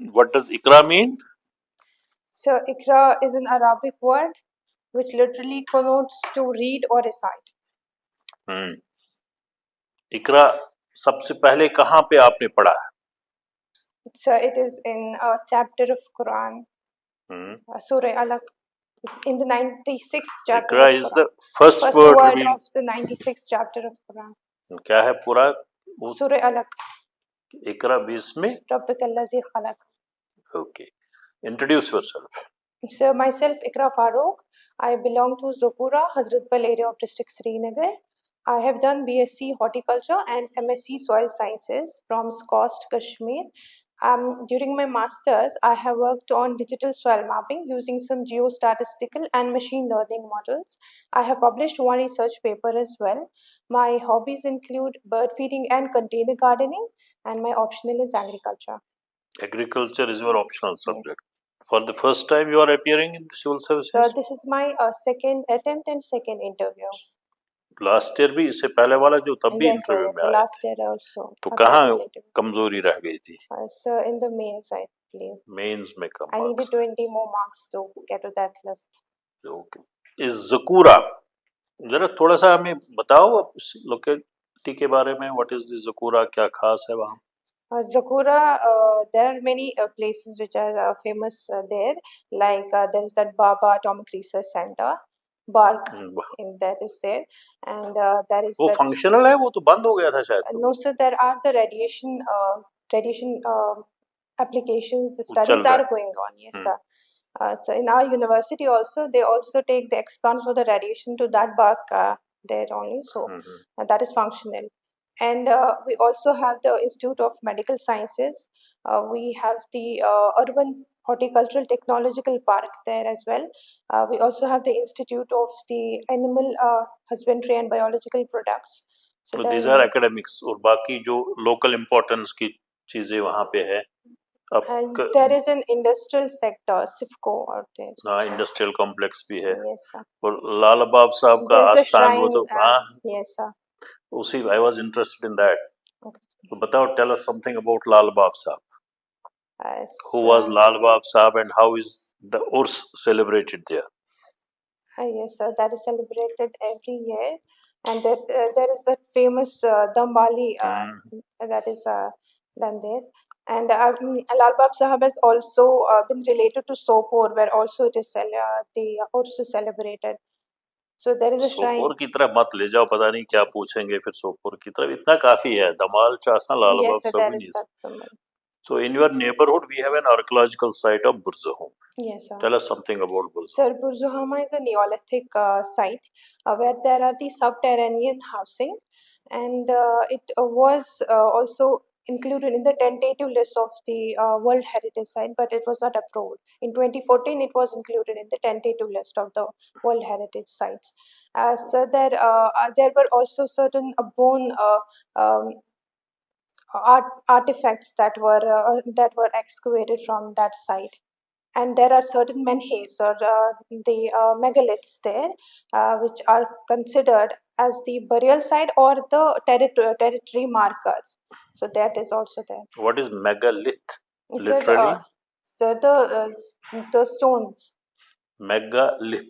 What does Iqra mean? So Iqra is an Arabic word which literally connotes to read or recite. इकरा सबसे पहले कहाँ पे आपने पढ़ा है? So it is in a chapter of Quran, Surah Alaq, in the 96th chapter Iqra of is Quran. the first word revealed. of the 96th chapter of Quran. क्या है पूरा? Surah Alaq. Iqra bismi Rabbikallazi khalaq. Okay. Introduce yourself. So myself, Iqra Farooq. I belong to Zokura, Hazratbal area of district Srinagar. I have done BSc Horticulture and MSc Soil Sciences from SCOST, Kashmir. During my masters, I have worked on digital soil mapping using some geostatistical and machine learning models. I have published one research paper as well. My hobbies include bird feeding and container gardening, and my optional is agriculture. Agriculture is your optional subject. Yes. For the first time you are appearing in the civil services? So this is my second attempt and second interview. Last year भी इससे पहले वाला जो तब भी Yes, sir. Interview में So आए last थे, year also. तो a कहाँ second interview. कमजोरी रह गई थी? So in the mains, I believe. Mains में कम I marks. needed 20 more marks to get to that list. Okay. इस ज़कूरा जरा थोड़ा सा हमें बताओ आप लोकेलिटी के बारे में. व्हाट इज दिस ज़कूरा, क्या खास है वहाँ? Zakura, there are many places which are famous there. Like there is that Baba Atomic Research Center, Bark, in that is there, and there is. वो functional है? वो तो बंद हो गया था शायद. No, sir. There are the radiation applications. The studies are going on. Yes, sir. So in our university also, they also take the explants for the radiation to that bark there only. So that is functional. And we also have the Institute of Medical Sciences. We have the Urban Horticultural Technological Park there as well. We also have the Institute of the Animal Husbandry and Biological Products. So these are academics. और बाकी जो local importance की चीजें वहाँ पे है. There is an industrial sector, SIFCO out there. हाँ, industrial complex भी है. Yes, sir. और लाल बाब साहब का आस्थान वो तो हाँ. Yes, sir. उसी I was interested in that. Okay. तो बताओ, tell us something about Lal Bab Sahab. Who was Lal Bab Sahab and how is the Urs celebrated there? Yes, sir. That is celebrated every year, and there is that famous Dambali that is done there. And Lal Bab Sahab has also been related to Sopor, where also it is the Urs is celebrated. So there is a shrine. Sopore की तरफ मत ले जाओ, पता नहीं क्या पूछेंगे फिर. सोपोर की तरफ इतना काफी है. धमाल चासा लाल बाब सब नहीं. So in your neighborhood we have an archaeological site of Burzahum. Yes, sir. Tell us something about Burzahum. Sir, Burzahum is a Neolithic site where there are the subterranean housing, and it was also included in the tentative list of the World Heritage Site, but it was not approved. In 2014, it was included in the tentative list of the World Heritage Sites. So there were also certain bone artifacts that were excavated from that site. And there are certain menhirs or the megaliths there, which are considered as the burial site or the territory markers. So that is also there. What is megalith? Literally? So the stones. Megalith.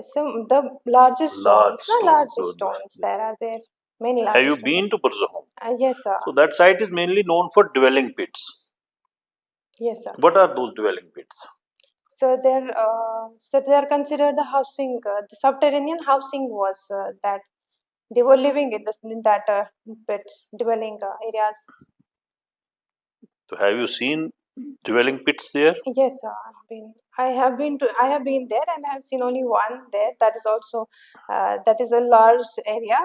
So the largest stones. There are there many large. Have you been to Burzahum? Yes, sir. So that site is mainly known for dwelling pits. Yes, sir. What are those dwelling pits? So they are considered the housing. The subterranean housing was that they were living in that pits, dwelling areas. So have you seen dwelling pits there? Yes, sir. I have been there, and I have seen only one there. That is also that is a large area,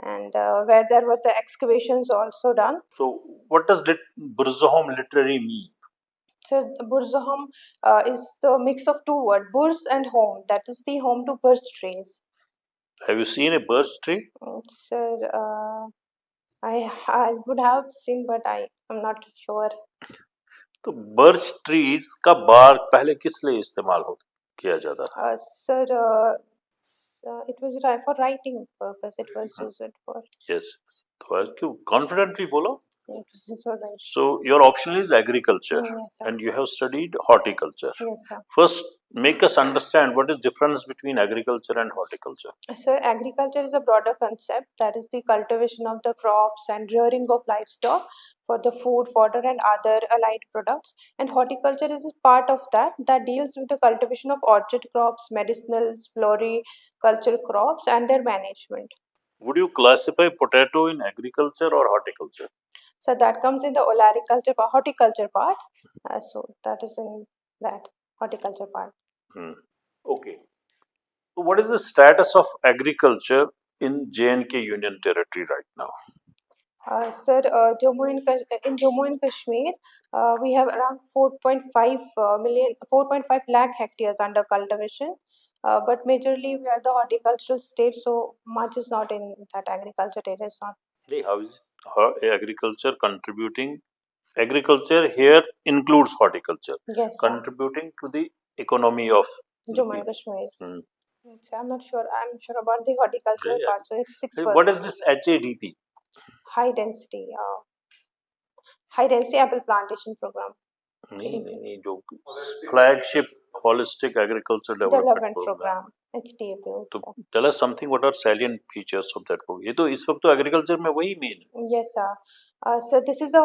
and where there were the excavations also done. So what does Burzahum literally mean? So Burzahum is the mix of two words, Burz and home. That is the home to birch trees. Have you seen a birch tree? Sir, I would have seen, but I am not sure. तो birch trees का bark पहले किस लिए इस्तेमाल किया जाता था? Sir, it was for writing purpose. It was used for. Yes. तो क्यों कॉन्फिडेंटली बोलो. So your option is agriculture, Yes, sir. and you have studied horticulture. Yes, sir. First, make us understand what is difference between agriculture and horticulture. Sir, agriculture is a broader concept, that is the cultivation of the crops and rearing of livestock for the food, fodder and other allied products. And horticulture is a part of that deals with the cultivation of orchard crops, medicinals, floricultural crops and their management. Would you classify potato in agriculture or horticulture? So that comes in the horticulture part. So that is in that horticulture part. Okay. So what is the status of agriculture in J&K Union Territory right now? Sir, in Jammu and Kashmir, we have around 4.5 lakh hectares under cultivation. But majorly we are the horticultural state, so much is not in that agriculture area. Is not. How is agriculture contributing? Agriculture here includes horticulture. Yes, sir. Contributing to the economy of Jammu and Kashmir. I'm not sure. I'm sure about the horticultural part. So it's 6%. What is this HADP? High density apple plantation program. नहीं जो flagship holistic agriculture development program. It's DAP. तो tell us something what are salient features of that program. ये तो इस वक्त तो agriculture में वही main है. Yes, sir. So this is the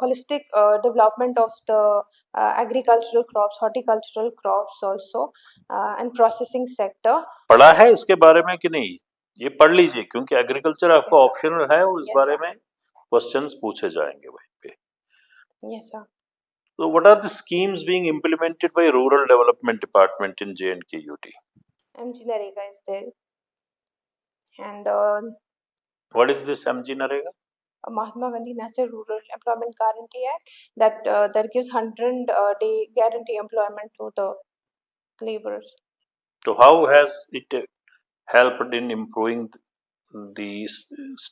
holistic development of the agricultural crops, horticultural crops also, and processing sector. पढ़ा है इसके बारे में कि नहीं? ये पढ़ लीजिए क्योंकि एग्रीकल्चर आपका ऑप्शनल है और इस बारे में क्वेश्चंस पूछे जाएंगे वहीं पे. Yes, sir. So what are the schemes being implemented by Rural Development Department in J&K UT? MG Narega is there. And what is this MG Narega? Mahatma Gandhi National Rural Employment Guarantee Act that gives 100-day guarantee employment to the laborers. So how has it helped in improving the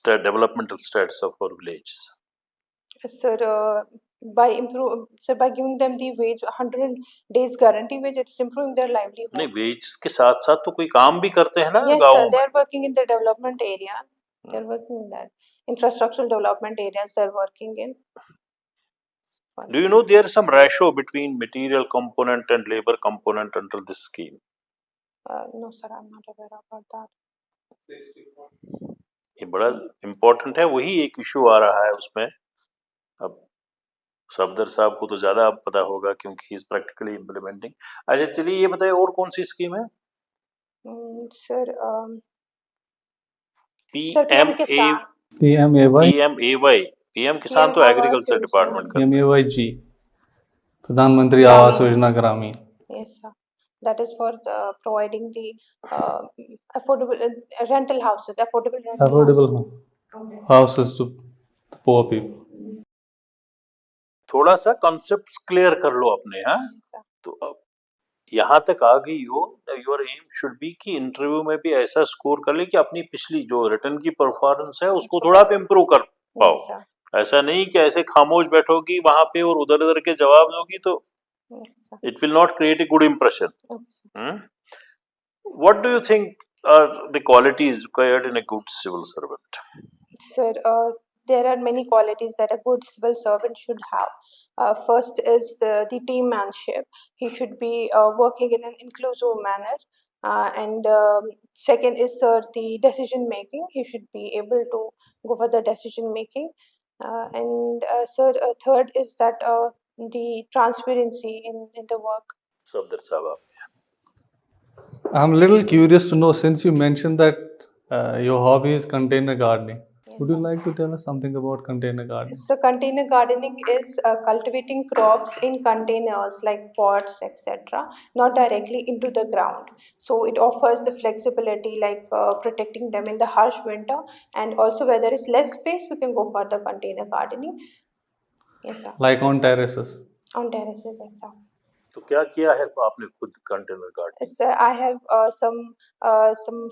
developmental status of our villages? Sir, by giving them the wage 100 days guarantee wage, it's improving their livelihood. नहीं wage के साथ साथ तो कोई काम भी करते हैं ना Yes, गाँव sir, में. they are working in the development area. They are working in that infrastructural development areas. They are working in. Do you know there is some ratio between material component and labor component under this scheme? No, sir, I'm not aware about that. ये बड़ा important है. वही एक issue आ रहा है उसमें. अब सफदर साहब को तो ज्यादा पता होगा क्योंकि he is practically implementing. अच्छा चलिए ये बताइए और कौन सी स्कीम है? Sir, PMAY. PM किसान तो एग्रीकल्चर डिपार्टमेंट का. PMAYG प्रधानमंत्री आवास योजना ग्रामीण. Yes, sir. That is for providing the affordable rental houses, affordable houses to the poor people. थोड़ा सा कॉन्सेप्ट्स क्लियर कर लो अपने. हाँ तो अब यहाँ तक आ गई हो, योर एम शुड बी कि इंटरव्यू में भी ऐसा स्कोर कर ले कि अपनी पिछली जो रिटर्न की परफॉर्मेंस है उसको थोड़ा आप इम्प्रूव कर पाओ. ऐसा नहीं कि ऐसे खामोश बैठोगी वहां पे और उधर उधर के जवाब दोगी तो it will not create a good impression. What do you think are the qualities required in a good civil servant? Sir, there are many qualities that a good civil servant should have. First is the teammanship. He should be working in an inclusive manner. And second is, sir, the decision making. He should be able to go for the decision making. And sir, third is that the transparency in the work. Safdar Sahab. I'm a little curious to know, since you mentioned that your hobby is container gardening. Yes, would you like to tell us something about container gardening? So container gardening is cultivating crops in containers like pots, etc., not directly into the ground. So it offers the flexibility, like protecting them in the harsh winter, and also where there is less space, we can go for the container gardening. Yes, sir. Like on terraces? On terraces, yes, sir. तो क्या किया है आपने खुद container gardening? Sir, I have some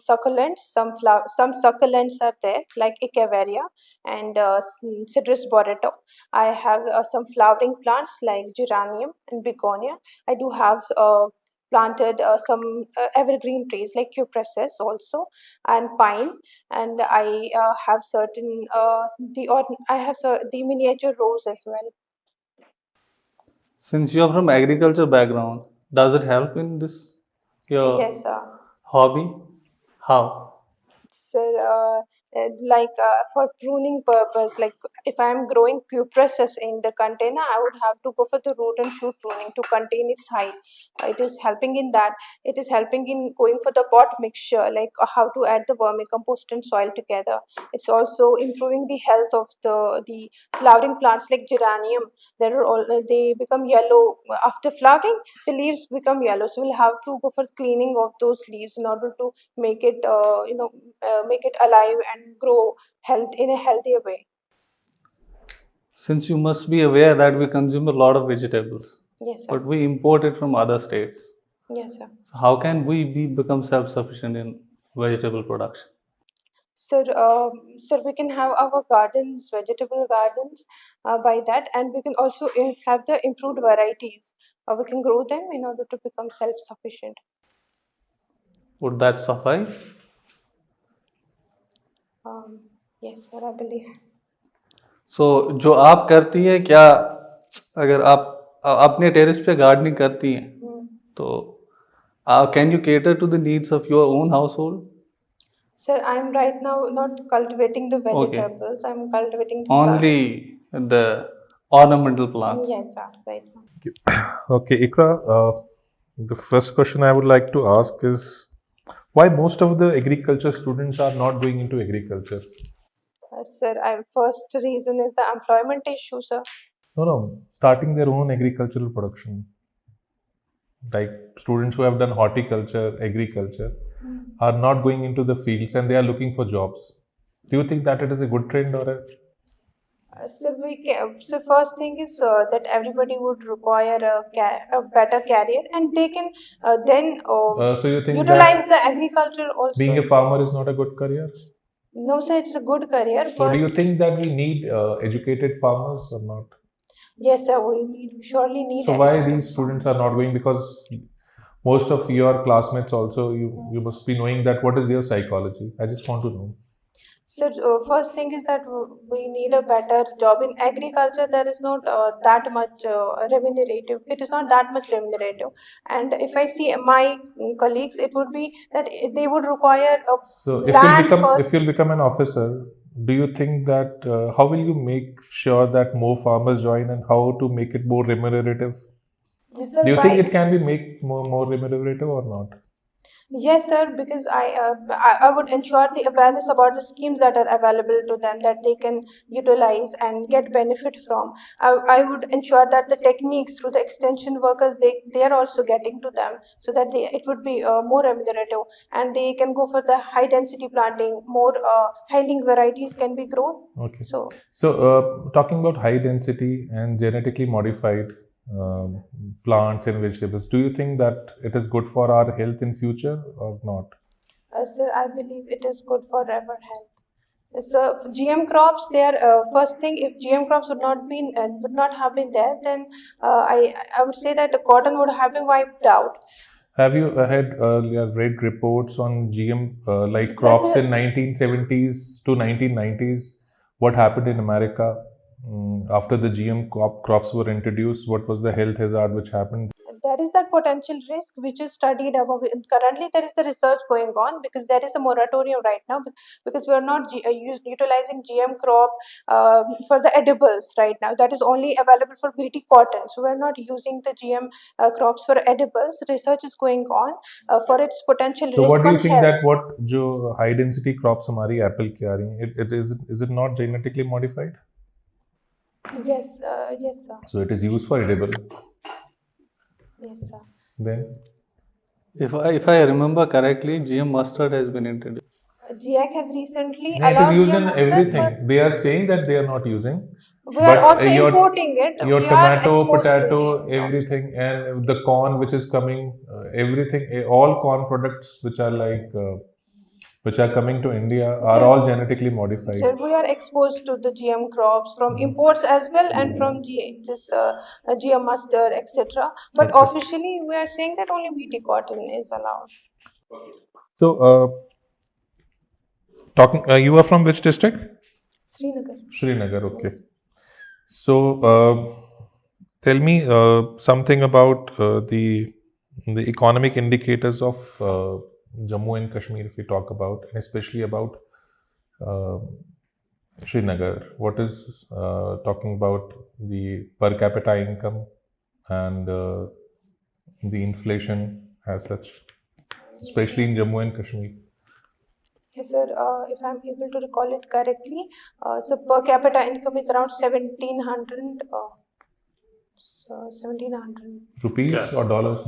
succulents. Some succulents are there, like Echeveria and Citrus boreto. I have some flowering plants like geranium and begonia. I do have planted some evergreen trees like cypresses also and pine, and I have certain the miniature rose as well. Since you are from agriculture background, does it help in this your Yes, hobby? How? so for pruning purpose, like if I'm growing cypresses in the container, I would have to go for the root and shoot pruning to contain its height. It is helping in that. It is helping in going for the pot mixture, like how to add the vermicompost and soil together. It's also improving the health of the flowering plants like geranium. They become yellow after flowering. The leaves become yellow, so we'll have to go for cleaning of those leaves in order to make it make it alive and grow health in a healthier way. Since you must be aware that we consume a lot of vegetables, Yes, sir. but we import it from other states. Yes, sir. So how can we become self-sufficient in vegetable production? Sir, we can have our gardens, vegetable gardens, by that, and we can also have the improved varieties. We can grow them in order to become self-sufficient. Would that suffice? Yes, sir, I believe. So जो आप करती हैं, क्या अगर आप अपने terrace पे gardening करती हैं तो can you cater to the needs of your own household? Sir, I'm right now not cultivating the vegetables. I'm cultivating the Only the ornamental plants. Yes, sir, right now. Okay, Iqra, the first question I would like to ask is why most of the agriculture students are not going into agriculture? Sir, first reason is the employment issue, sir. No, starting their own agricultural production. Like students who have done horticulture, agriculture, are not going into the fields and they are looking for jobs. Do you think that it is a good trend or a So first thing is that everybody would require a better career, and they can then so you think utilize that the agriculture also. being a farmer is not a good career? No, sir, it's a good career. So do you think that we need educated farmers or not? Yes, sir, we surely need. So why these students are not going? Because most of your classmates also, you must be knowing that what is their psychology. I just want to know. So first thing is that we need a better job in agriculture. There is not that much remunerative. It is not that much remunerative. And if I see my colleagues, it would be that they would require a So land if you'll become an officer, do you think that how will you make sure that more farmers join and how to make it more remunerative? Yes, sir, Do you think it can be make more remunerative or not? Yes, sir, because I would ensure the awareness about the schemes that are available to them that they can utilize and get benefit from. I would ensure that the techniques through the extension workers they are also getting to them so that it would be more remunerative and they can go for the high density planting, more high-yielding varieties can be grown. Okay. So Talking about high density and genetically modified plants and vegetables, do you think that it is good for our health in future or not? Sir, I believe it is good for our health. So GM crops, they are first thing. If GM crops would not have been there, then I would say that the cotton would have been wiped out. Have you read reports on GM like crops in 1970s to 1990s? What happened in America after the GM crops were introduced? What was the health hazard which happened? There is that potential risk which is studied above. Currently, there is the research going on because there is a moratorium right now because we are not utilizing GM crop for the edibles right now. That is only available for BT cotton. So we are not using the GM crops for edibles. Research is going on for its potential risk. So what do you on think health. that what जो high density crops हमारी apple की आ रही हैं, is it not genetically modified? Yes, yes, sir. So it is used for edible. Yes, sir. Then, if I remember correctly, GM mustard has been introduced. GAC has recently it is allowed used GM in mustard, everything. They are saying that they are not using. We are also importing it. Your We are tomato, exposed to potato, GM crops. everything, and the corn which is coming, everything, all corn products which are like which are coming to India are Sir, all genetically modified. Sir, we are exposed to the GM crops from imports as well and from GM mustard, etc. But Okay. officially, we are saying that only BT cotton is allowed. So, you are from which district? Srinagar. Srinagar, okay. So, tell me something about the economic indicators of Jammu and Kashmir, if we talk about, and especially about uh, Srinagar. What is talking about the per capita income and the inflation as such, especially in Jammu and Kashmir? Yes, sir. If I'm able to recall it correctly, so per capita income is around 1700. So 1700 Rupees Yeah. or dollars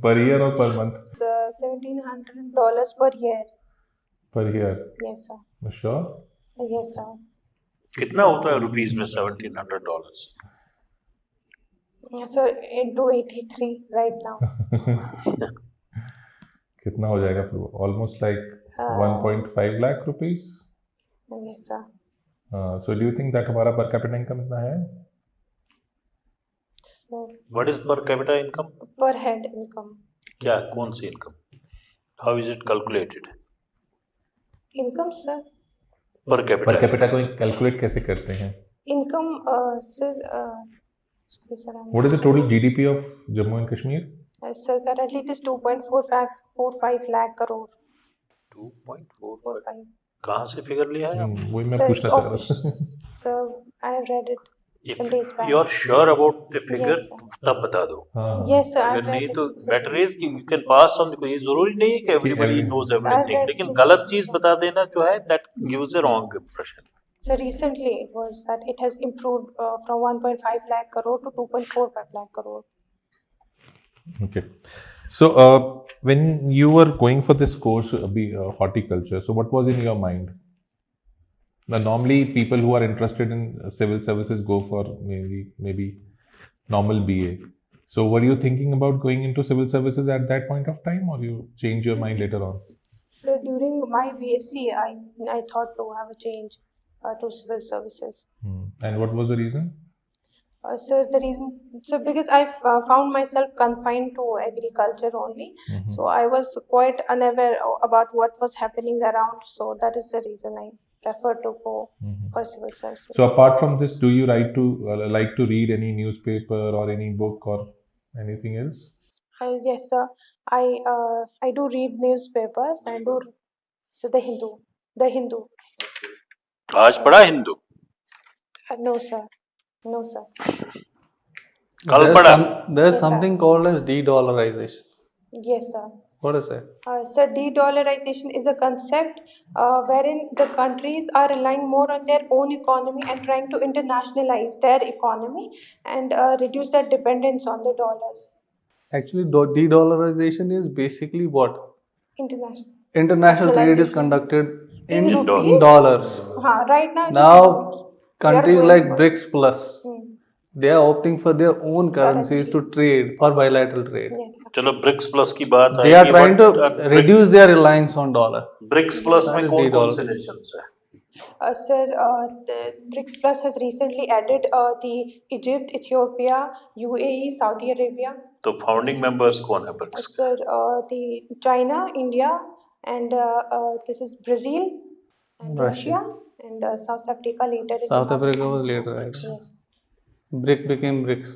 per year or per month? $1,700 per year. Per year. Yes, sir. Sure. Yes, sir. कितना होता है rupees में $1,700? Yes, sir. Into 83 right now. कितना हो जाएगा फिर? Almost like 1.5 lakh rupees. Yes, sir. So do you think that हमारा per capita income इतना है? Sir, What is per capita income? per head income. क्या कौन सी income? How is it calculated? Income, sir. Per capita. Per capita को calculate कैसे करते हैं? Income, sir. Sorry, sir. What is the total GDP of Jammu and Kashmir? Sir, currently it is 2.45 lakh crore. 2.45. कहाँ से figure लिया है आपने? वही मैं Sir, पूछना it's चाह रहा था. Sir, I have read it some If days back. you are sure about the figure, Yes, sir. तब बता दो. हाँ. Yes, sir. I अगर have read नहीं it तो recently. better is कि you can pass on. ये जरूरी नहीं है कि everybody every- knows Sir, I've everything. read लेकिन this. गलत चीज बता देना जो है that gives a wrong impression. So recently it was that it has improved from 1.5 lakh crore to 2.45 lakh crore. Okay. So when you were going for this course, horticulture, so what was in your mind? Now, normally people who are interested in civil services go for maybe normal BA. So were you thinking about going into civil services at that point of time, or you change your mind later on? So during my BSc, I thought to have a change to civil services. And what was the reason? Sir, the reason, so because I found myself confined to agriculture only, so I was quite unaware about what was happening around. So that is the reason I prefer to go for civil services. So apart from this, do you like to read any newspaper or any book or anything else? Yes, sir. I do read newspapers. I do. So the Hindu. आज पढ़ा Hindu? No, sir. No, sir. कल पढ़ा? There's Yes, something sir. called as de-dollarization. Yes, sir. What is it? Sir, de-dollarization is a concept wherein the countries are relying more on their own economy and trying to internationalize their economy and reduce their dependence on the dollars. Actually, de-dollarization is basically what? International. International trade is Nationalization. conducted In in rupees? dollars. Right now. it is Now, dollars. We are countries going like for- BRICS Plus, they are opting for their own currencies to Currencies. trade for bilateral trade. Yes, sir. चलो BRICS plus की बात They are आएगी, trying but, to reduce their reliance on dollar. BRICS plus That में is कौन कौन से de-dollarization. Nations है? Sir, the BRICS Plus has recently added the Egypt, Ethiopia, UAE, Saudi Arabia. तो founding members कौन है BRICS? Sir, the China, India, and this is Brazil, and Russia, and South Africa later. South Africa was later added. Yes. BRIC became BRICS.